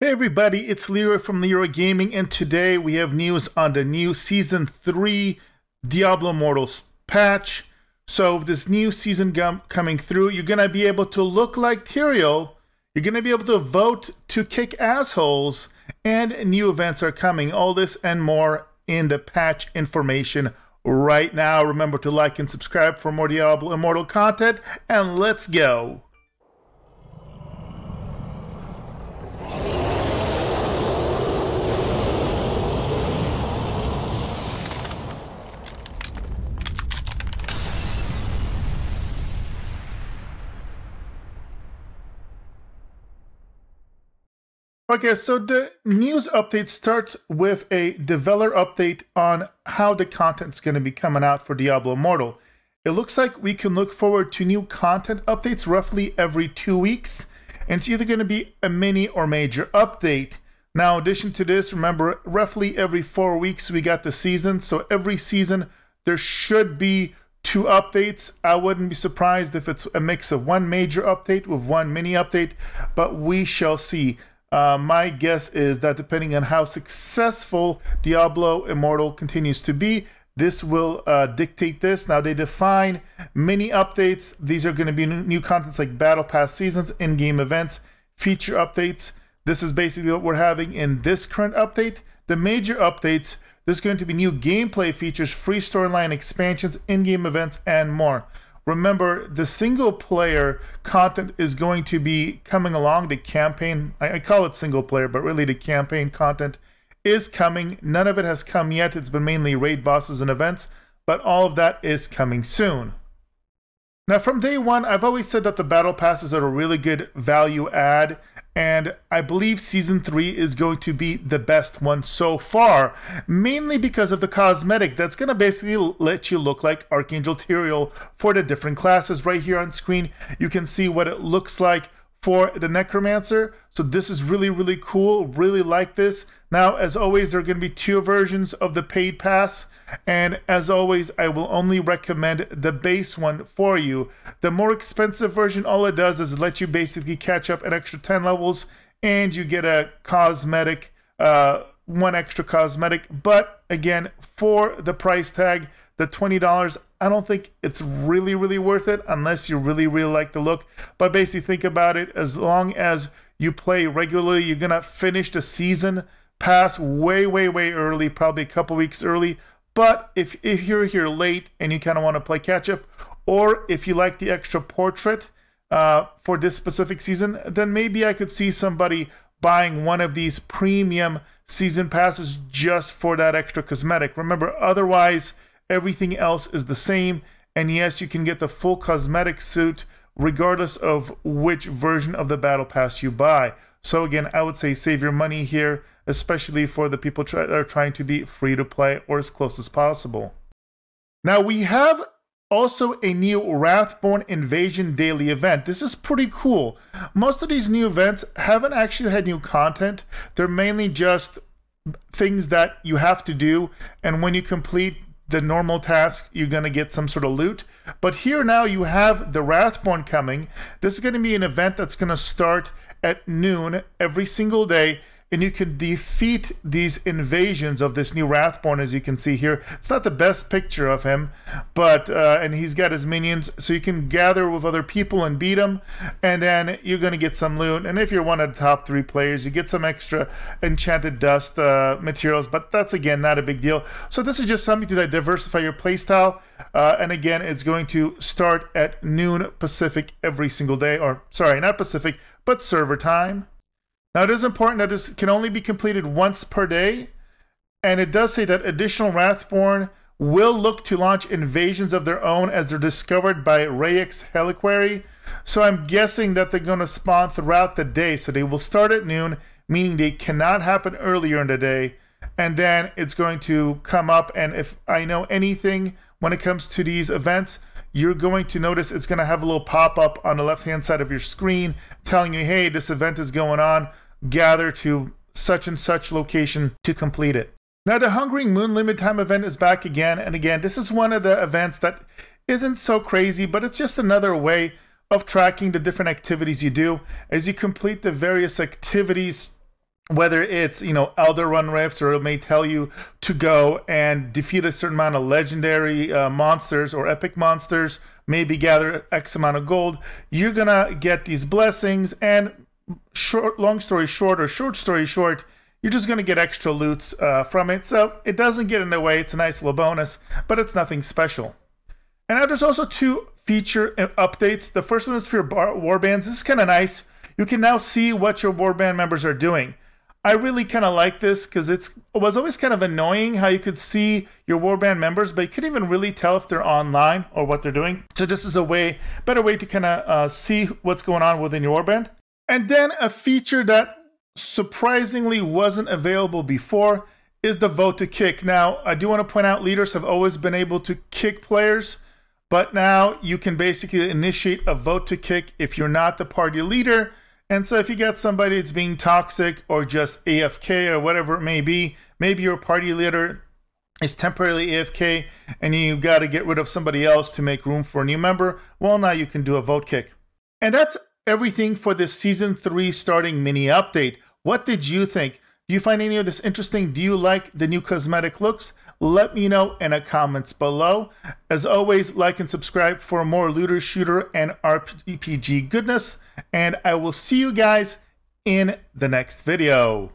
Hey everybody, it's Leroy from Leroy Gaming, and today we have news on the new Season 3 Diablo Immortal patch. So this new season coming through, you're going to be able to look like Tyrael, you're going to be able to vote to kick assholes, and new events are coming. All this and more in the patch information right now. Remember to like and subscribe for more Diablo Immortal content, and let's go! Okay, so the news update starts with a developer update on how the content's going to be coming out for Diablo Immortal. It looks like we can look forward to new content updates roughly every 2 weeks, and it's either going to be a mini or major update. Now, in addition to this, remember, roughly every 4 weeks we got the season, so every season there should be 2 updates. I wouldn't be surprised if it's a mix of one major update with one mini update, but we shall see. My guess is that depending on how successful Diablo Immortal continues to be, this will dictate this. Now, they define mini updates. These are going to be new contents like Battle Pass seasons, in-game events, feature updates. This is basically what we're having in this current update. The major updates, there's going to be new gameplay features, free storyline expansions, in-game events, and more. Remember, the single-player content is going to be coming along. The campaign, I call it single-player, but really the campaign content is coming. None of it has come yet. It's been mainly raid bosses and events, but all of that is coming soon. Now, from day one, I've always said that the battle passes are a really good value add, and I believe Season 3 is going to be the best one so far, mainly because of the cosmetic that's going to basically let you look like Archangel Tyrael for the different classes. Right here on screen, you can see what it looks like for the Necromancer. So this is really, really cool. Really like this. Now, as always, there are going to be 2 versions of the paid pass. And as always, I will only recommend the base one for you. The more expensive version, all it does is let you basically catch up an extra 10 levels and you get a cosmetic, one extra cosmetic. But again, for the price tag, the $20, I don't think it's really, really worth it unless you really, really like the look. But basically think about it, as long as you play regularly, you're going to finish the season pass way, way, way early, probably a couple weeks early. But if you're here late and you kind of want to play catch up, or if you like the extra portrait for this specific season, then maybe I could see somebody buying one of these premium season passes just for that extra cosmetic. Remember, otherwise, everything else is the same. And yes, you can get the full cosmetic suit regardless of which version of the battle pass you buy. So again, I would say save your money here, especially for the people that are trying to be free to play or as close as possible. Now, we have also a new WRATHBORNE Invasion daily event. This is pretty cool. Most of these new events haven't actually had new content. They're mainly just things that you have to do, and when you complete the normal task, you're going to get some sort of loot. But here now you have the WRATHBORNE coming. This is going to be an event that's going to start at noon every single day, and you can defeat these invasions of this new WRATHBORNE, as you can see here. It's not the best picture of him, but and he's got his minions, so you can gather with other people and beat them, and then you're going to get some loot. And if you're one of the top 3 players, you get some extra enchanted dust materials, but that's again not a big deal. So this is just something to diversify your playstyle, and again, it's going to start at noon Pacific every single day, or sorry, not Pacific, but server time. Now, it is important that this can only be completed once per day, and it does say that additional WRATHBORNE will look to launch invasions of their own as they're discovered by Rayek's Reliquary. So I'm guessing that they're going to spawn throughout the day. So they will start at noon, meaning they cannot happen earlier in the day, and then it's going to come up. And if I know anything when it comes to these events, you're going to notice it's going to have a little pop-up on the left-hand side of your screen telling you, hey, this event is going on. Gather to such and such location to complete it. Now, the Hungering Moon Limit Time event is back again. And again, this is one of the events that isn't so crazy, but it's just another way of tracking the different activities you do. As you complete the various activities whether it's, Elder Run rifts, or it may tell you to go and defeat a certain amount of legendary monsters or epic monsters, maybe gather X amount of gold. You're gonna get these blessings, and long story short, or short story short, you're just gonna get extra loots from it. So it doesn't get in the way. It's a nice little bonus, but it's nothing special. And now there's also 2 feature updates. The first one is for your warbands. This is kind of nice. You can now see what your warband members are doing. I really kind of like this because it was always kind of annoying how you could see your warband members, but you couldn't even really tell if they're online or what they're doing. So this is a better way to kind of see what's going on within your warband. And then a feature that surprisingly wasn't available before is the vote to kick. Now, I do want to point out leaders have always been able to kick players, but now you can basically initiate a vote to kick if you're not the party leader. And so if you get somebody that's being toxic or just AFK or whatever it may be, maybe your party leader is temporarily AFK and you got to get rid of somebody else to make room for a new member, well, now you can do a vote kick. And that's everything for this Season 3 starting mini update. What did you think? Do you find any of this interesting? Do you like the new cosmetic looks? Let me know in the comments below. As always, like and subscribe for more looter, shooter, and RPG goodness. And I will see you guys in the next video.